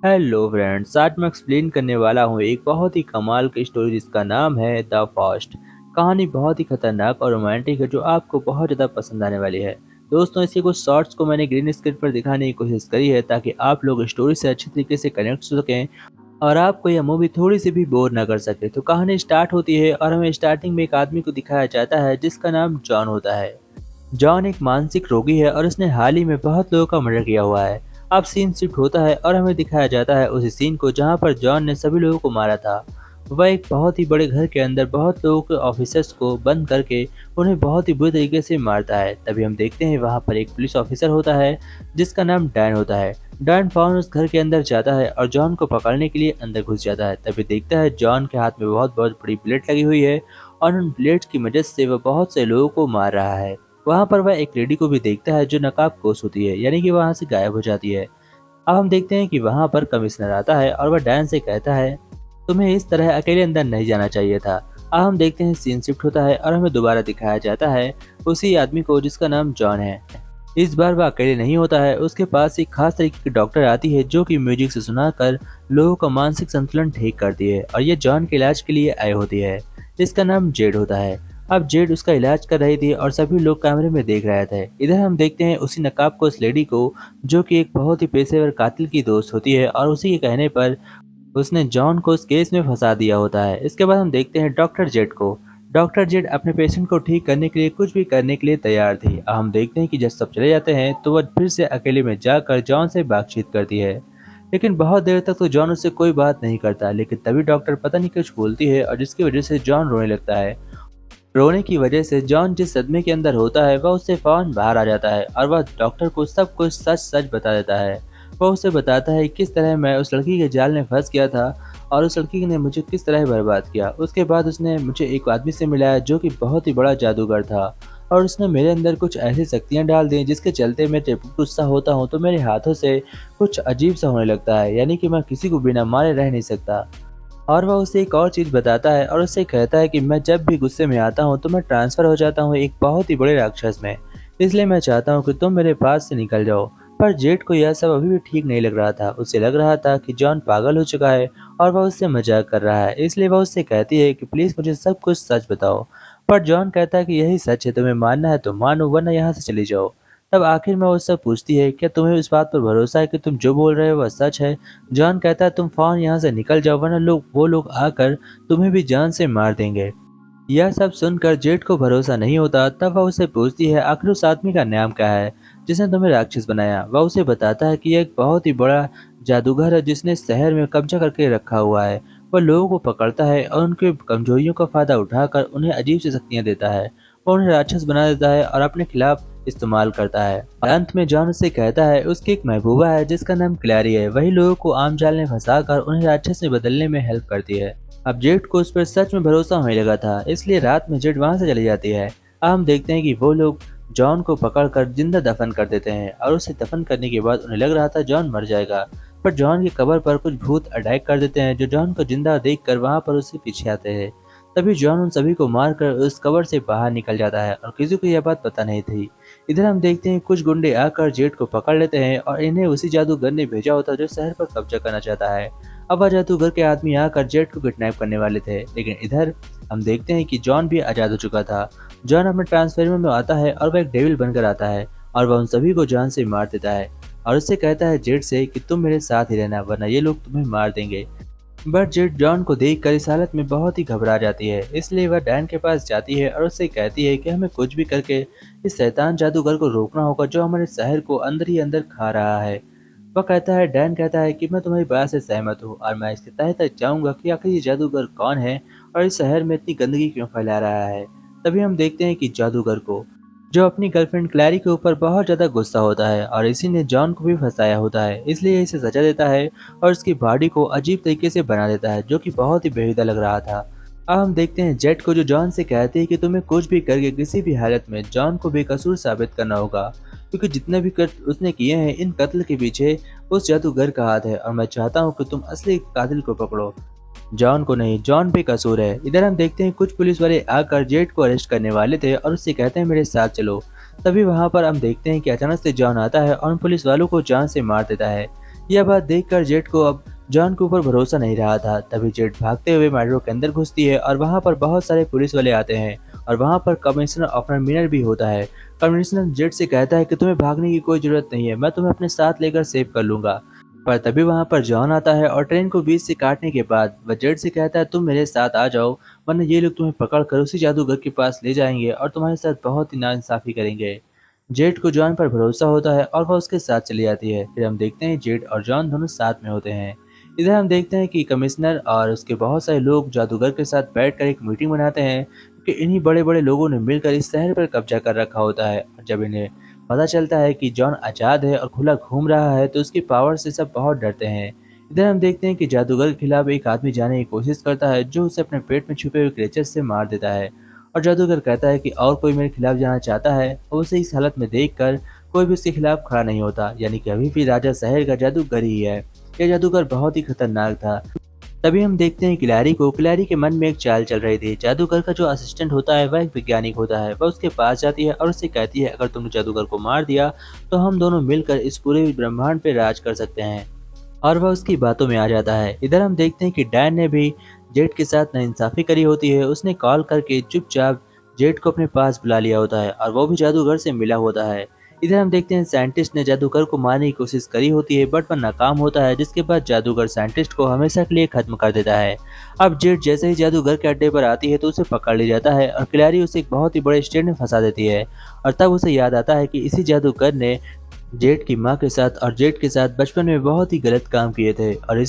Hello friends, आज मैं explain करने वाला हूँ एक बहुत ही कमाल की स्टोरी जिसका नाम है द फॉस्ट। कहानी बहुत ही खतरनाक और रोमांटिक है जो आपको बहुत ज़्यादा पसंद आने वाली है। दोस्तों, इसके कुछ शॉर्ट्स को मैंने ग्रीन स्क्रीन पर दिखाने की कोशिश करी है ताकि आप लोग स्टोरी से अच्छी तरीके से कनेक्ट हो सकें और आपको यह मूवी थोड़ी सी भी बोर ना कर सके। तो कहानी स्टार्ट होती है और हमें स्टार्टिंग में एक आदमी को दिखाया जाता है जिसका नाम जॉन होता है। जॉन एक मानसिक रोगी है और उसने हाल ही में बहुत लोगों का मर्डर किया हुआ है। अब सीन शिफ्ट होता है और हमें दिखाया जाता है उसी सीन को जहां पर जॉन ने सभी लोगों को मारा था। वह एक बहुत ही बड़े घर के अंदर बहुत लोगों के ऑफिसर्स को बंद करके उन्हें बहुत ही बुरी तरीके से मारता है। तभी हम देखते हैं वहां पर एक पुलिस ऑफिसर होता है जिसका नाम डैन होता है। डैन फौरन उस घर के अंदर जाता है और जॉन को पकड़ने के लिए अंदर घुस जाता है। तभी देखता है जॉन के हाथ में बहुत बहुत बड़ी प्लेट लगी हुई है और उन प्लेट्स की मदद से वह बहुत से लोगों को मार रहा है। वहाँ पर वह एक लेडी को भी देखता है जो नकाबपोश होती है, यानी कि वहाँ से गायब हो जाती है। अब हम देखते हैं कि वहाँ पर कमिश्नर आता है और वह डैन से कहता है, तुम्हें इस तरह अकेले अंदर नहीं जाना चाहिए था। अब हम देखते हैं सीन शिफ्ट होता है और हमें दोबारा दिखाया जाता है उसी आदमी को जिसका नाम जॉन है। इस बार वह अकेले नहीं होता है, उसके पास एक खास तरीके की डॉक्टर आती है जो कि म्यूजिक से सुनाकर लोगों का मानसिक संतुलन ठीक करती है और ये जॉन के इलाज के लिए आई होती है। इसका नाम जेड होता है। अब जेड उसका इलाज कर रही थी और सभी लोग कैमरे में देख रहे थे। इधर हम देखते हैं उसी नकाब को उस लेडी को जो कि एक बहुत ही पेशेवर कातिल की दोस्त होती है और उसी के कहने पर उसने जॉन को उस केस में फंसा दिया होता है। इसके बाद हम देखते हैं डॉक्टर जेड को। डॉक्टर जेड अपने पेशेंट को ठीक करने के लिए कुछ भी करने के लिए तैयार थी। अब हम देखते हैं कि जब सब चले जाते हैं तो वह फिर से अकेले में जाकर जॉन से बातचीत करती है, लेकिन बहुत देर तक तो जॉन उससे कोई बात नहीं करता। लेकिन तभी डॉक्टर पता नहीं कुछ बोलती है और जिसकी वजह से जॉन रोने लगता है। रोने की वजह से जॉन जिस सदमे के अंदर होता है वह उससे फौरन बाहर आ जाता है और वह डॉक्टर को सब कुछ सच सच बता देता है। वह उसे बताता है किस तरह मैं उस लड़की के जाल में फंस गया था और उस लड़की ने मुझे किस तरह बर्बाद किया। उसके बाद उसने मुझे एक आदमी से मिलाया जो कि बहुत ही बड़ा जादूगर था और उसने मेरे अंदर कुछ ऐसी शक्तियाँ डाल दी जिसके चलते मैं जब गुस्सा होता हूँ तो मेरे हाथों से कुछ अजीब सा होने लगता है, यानी कि मैं किसी को बिना मारे रह नहीं सकता। और वह उसे एक और चीज़ बताता है और उससे कहता है कि मैं जब भी गुस्से में आता हूँ तो मैं ट्रांसफ़र हो जाता हूँ एक बहुत ही बड़े राक्षस में। इसलिए मैं चाहता हूँ कि तुम मेरे पास से निकल जाओ। पर जेड को यह सब अभी भी ठीक नहीं लग रहा था। उसे लग रहा था कि जॉन पागल हो चुका है और वह उससे मजाक कर रहा है। इसलिए वह उससे कहती है कि प्लीज़ मुझे सब कुछ सच बताओ। पर जॉन कहता है कि यही सच है, तुम्हें मानना है तो मानो वरना यहाँ से चली जाओ। तब आखिर में वो उससे पूछती है, क्या तुम्हें इस बात पर भरोसा है कि तुम जो बोल रहे हो वह सच है? जॉन कहता है तुम फौरन यहाँ से निकल जाओ वरना वो लोग आकर तुम्हें भी जान से मार देंगे। यह सब सुनकर जेड को भरोसा नहीं होता। तब वह उससे पूछती है, आखिर उस आदमी का नाम क्या है जिसने तुम्हें राक्षस बनाया? वह उसे बताता है कि यह एक बहुत ही बड़ा जादूगर है जिसने शहर में कब्जा करके रखा हुआ है। वह लोगों को पकड़ता है और उनकी कमजोरियों का फायदा उठाकर उन्हें अजीब सी शक्तियाँ देता है। वह उन्हें राक्षस बना देता है और अपने खिलाफ इस्तेमाल करता है। और अंत में जॉन उससे कहता है उसकी एक महबूबा है जिसका नाम क्लैरी है, वही लोगों को आम जाल में फंसाकर उन्हें राक्षस में बदलने में हेल्प करती है। अब जेड को उस पर सच में भरोसा होने लगा था, इसलिए रात में जेड वहां से चली जाती है। अब हम देखते हैं कि वो लोग जॉन को पकड़कर जिंदा दफन कर देते हैं और उसे दफन करने के बाद उन्हें लग रहा था जॉन मर जाएगा। पर जॉन की कब्र पर कुछ भूत अटैक कर देते हैं जो जॉन को जिंदा देखकर वहां पर उसके पीछे आते हैं। तभी जॉन उन सभी को मारकर उस कब्र से बाहर निकल जाता है और किसी को यह बात पता नहीं थी। इधर हम देखते हैं कुछ गुंडे आकर जेड को पकड़ लेते हैं और इन्हें उसी जादूगर ने भेजा होता जो शहर पर कब्जा करना चाहता है। अब वह जादूगर के आदमी आकर जेड को किडनैप करने वाले थे, लेकिन इधर हम देखते हैं कि जॉन भी आजाद हो चुका था। जॉन अपने ट्रांसफॉर्मर में आता है और वह एक डेविल बनकर आता है और वह उन सभी को जान से मार देता है और उससे कहता है जेड से कि तुम मेरे साथ ही रहना वरना ये लोग तुम्हें मार देंगे। बट जेड जॉन को देखकर इस हालत में बहुत ही घबरा जाती है, इसलिए वह डैन के पास जाती है और उससे कहती है कि हमें कुछ भी करके इस शैतान जादूगर को रोकना होगा जो हमारे शहर को अंदर ही अंदर खा रहा है। वह कहता है, डैन कहता है कि मैं तुम्हारी बात से सहमत हूँ और मैं इसके तह तक जाऊंगा कि आखिर ये जादूगर कौन है और इस शहर में इतनी गंदगी क्यों फैला रहा है। तभी हम देखते हैं कि जादूगर को जो अपनी गर्लफ्रेंड क्लैरी के ऊपर बहुत ज्यादा गुस्सा होता है और इसी ने जॉन को भी फंसाया होता है, इसलिए इसे सजा देता है और उसकी बॉडी को अजीब तरीके से बना देता है जो कि बहुत ही बेहुदा लग रहा था। अब हम देखते हैं जेट को जो जॉन से कहती है कि तुम्हें कुछ भी करके किसी भी हालत में जॉन को बेकसूर साबित करना होगा, क्योंकि जितने भी कत्ल उसने किए हैं इन कत्ल के पीछे उस जादूगर का हाथ है और मैं चाहता हूँ कि तुम असली कातिल को पकड़ो, जॉन को नहीं। जॉन बेकसूर है। इधर हम देखते हैं कुछ पुलिस वाले आकर जेट को अरेस्ट करने वाले थे और उससे कहते हैं मेरे साथ चलो। तभी वहां पर हम देखते हैं कि अचानक से जॉन आता है और उन पुलिस वालों को जान से मार देता है। यह बात देखकर जेट को अब जॉन के ऊपर भरोसा नहीं रहा था। तभी जेट भागते हुए मेट्रो के अंदर घुसती है और वहाँ पर बहुत सारे पुलिस वाले आते हैं और वहाँ पर कमिश्नर ऑफनर मिनर भी होता है। कमिश्नर जेट से कहता है कि तुम्हें भागने की कोई जरूरत नहीं है, मैं तुम्हें अपने साथ लेकर सेव कर लूंगा। पर तभी वहाँ पर जॉन आता है और ट्रेन को बीच से काटने के बाद वह जेट से कहता है तुम मेरे साथ आ जाओ, वरना ये लोग तुम्हें पकड़ कर उसी जादूगर के पास ले जाएंगे और तुम्हारे साथ बहुत ही नाइंसाफी करेंगे। जेट को जॉन पर भरोसा होता है और वह उसके साथ चली जाती है। फिर हम देखते हैं जेट और जॉन दोनों साथ में होते हैं। इधर हम देखते हैं कि कमिश्नर और उसके बहुत सारे लोग जादूगर के साथ बैठकर एक मीटिंग बनाते हैं कि इन्हीं बड़े बड़े लोगों ने मिलकर इस शहर पर कब्जा कर रखा होता है। और जब इन्हें पता चलता है कि जॉन आज़ाद है और खुला घूम रहा है तो उसकी पावर से सब बहुत डरते हैं। इधर हम देखते हैं कि जादूगर के खिलाफ एक आदमी जाने की कोशिश करता है जो उसे अपने पेट में छुपे हुए क्रेचर से मार देता है। और जादूगर कहता है कि और कोई मेरे खिलाफ जाना चाहता है और उसे इस हालत में देखकर कोई भी उसके खिलाफ खड़ा नहीं होता, यानी कि अभी भी राजा शहर का जादूगर ही है। यह जादूगर बहुत ही खतरनाक था। तभी हम देखते हैं क्लैरी के मन में एक चाल चल रही थी। जादूगर का जो असिस्टेंट होता है वह एक वैज्ञानिक होता है। वह उसके पास जाती है और उससे कहती है अगर तुमने जादूगर को मार दिया तो हम दोनों मिलकर इस पूरे ब्रह्मांड पे राज कर सकते हैं। और वह उसकी बातों में आ जाता है। इधर हम देखते हैं कि डैन ने भी जेट के साथ नाइंसाफी करी होती है। उसने कॉल करके चुपचाप जेट को अपने पास बुला लिया होता है और वो भी जादूगर से मिला होता है। इधर हम देखते हैं साइंटिस्ट ने जादूगर को मारने की कोशिश करी होती है बट वह नाकाम होता है, जिसके बाद जादूगर साइंटिस्ट को हमेशा के लिए खत्म कर देता है। अब जेट जैसे ही जादूगर के अड्डे पर आती है तो उसे पकड़ लिया जाता है और क्लैरी उसे एक बहुत ही बड़े स्टेट में फंसा देती है। और तब उसे याद आता है कि इसी जादूगर ने जेट की माँ के साथ और जेट के साथ बचपन में बहुत ही गलत काम किए थे और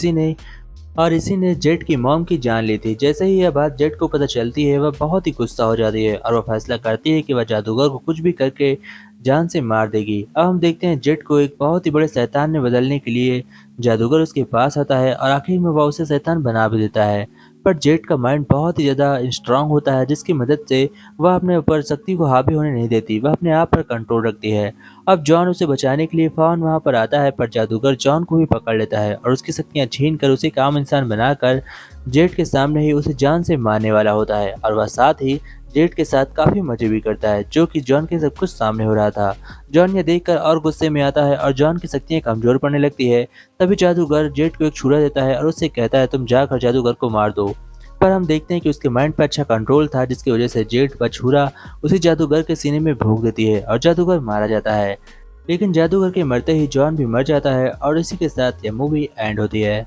इसी ने जेट की मॉम की जान ली थी। जैसे ही यह बात जेट को पता चलती है वह बहुत ही गुस्सा हो जाती है और वह फैसला करती है कि वह जादूगर को कुछ भी करके जान से मार देगी। अब हम देखते हैं जेट को एक बहुत ही बड़े शैतान में बदलने के लिए जादूगर उसके पास आता है और आखिर में वह उसे शैतान बना भी देता है। पर जेट का माइंड बहुत ही ज़्यादा स्ट्रांग होता है, जिसकी मदद से वह अपने ऊपर शक्ति को हावी होने नहीं देती, वह अपने आप पर कंट्रोल रखती है। अब जॉन उसे बचाने के लिए फ़ौरन वहाँ पर आता है पर जादूगर जॉन को भी पकड़ लेता है और उसकी शक्तियाँ छीन कर उसे एक आम इंसान बनाकर जेट के सामने ही उसे जान से मारने वाला होता है। और वह साथ ही जेट के साथ काफ़ी मज़े भी करता है जो कि जॉन के सब कुछ सामने हो रहा था। जॉन यह देखकर और गुस्से में आता है और जॉन की शक्तियाँ कमज़ोर पड़ने लगती है। तभी जादूगर जेट को एक छुरा देता है और उससे कहता है तुम जाकर जादूगर को मार दो। पर हम देखते हैं कि उसके माइंड पर अच्छा कंट्रोल था, जिसकी वजह से जेट व छुरा उसी जादूगर के सीने में भोंक देती है और जादूगर मारा जाता है। लेकिन जादूगर के मरते ही जॉन भी मर जाता है और इसी के साथ यह मूवी एंड होती है।